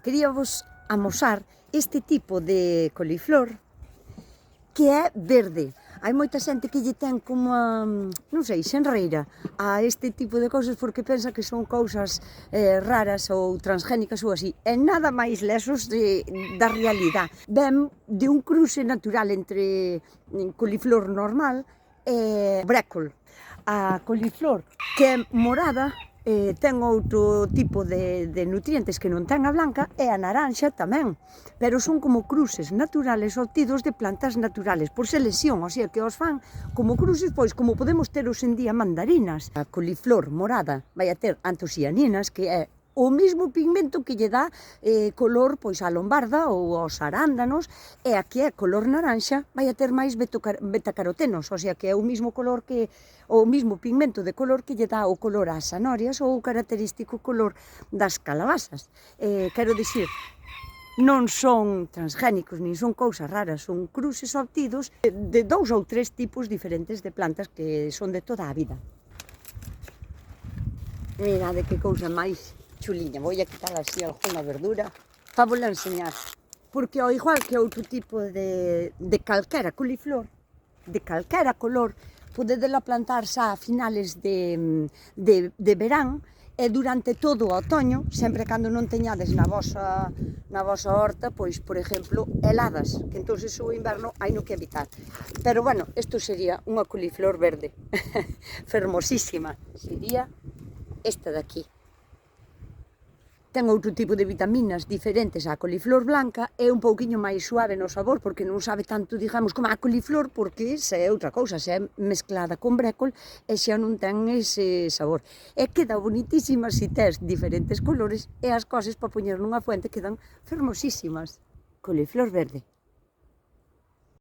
Queríavos amosar este tipo de coliflor que é verde. Hai moita xente que lle ten como a, non sei, xenreira a este tipo de cousas porque pensa que son cousas raras ou transgénicas ou así. E nada máis lesos da realidade. Ven de un cruce natural entre coliflor normal e brécol. A coliflor que é morada ten outro tipo de nutrientes que non ten a blanca e a naranxa tamén, pero son como cruces naturales obtidos de plantas naturales por selección, o sea que os fan como cruces, pois como podemos ter hoxe en día mandarinas. A coliflor morada vai a ter antocianinas, que é o mesmo pigmento que lle dá color pois á lombarda ou aos arándanos, e a que é color naranxa vai a ter máis betacarotenos, o sea que é o mesmo color que o mesmo pigmento de color que lle dá o color ás zanorias ou o característico color das calabazas. Quero dicir, non son transgénicos, nin son cousas raras, son cruces obtidos de 2 ou 3 tipos diferentes de plantas que son de toda a vida. Mirade que cousa máis chuliña, vou a quitar así alguna verdura para vos enseñar, porque ao igual que outro tipo de calquera coliflor, de calquera color, podedela plantar xa a finales de verán e durante todo o otoño, sempre cando non teñades na vosa horta, pois, por exemplo, heladas, que entonces o inverno hai no que evitar. Pero, bueno, isto sería unha coliflor verde, fermosísima, sería esta de aquí. Ten outro tipo de vitaminas diferentes á coliflor blanca, é un pouquiño máis suave no sabor, porque non sabe tanto, digamos, como a coliflor, porque esa é outra cousa, xa é mezclada con brécol e xa non ten ese sabor. E queda bonitísima se tes diferentes colores e as cosas para poñer nunha fuente quedan fermosísimas. Coliflor verde.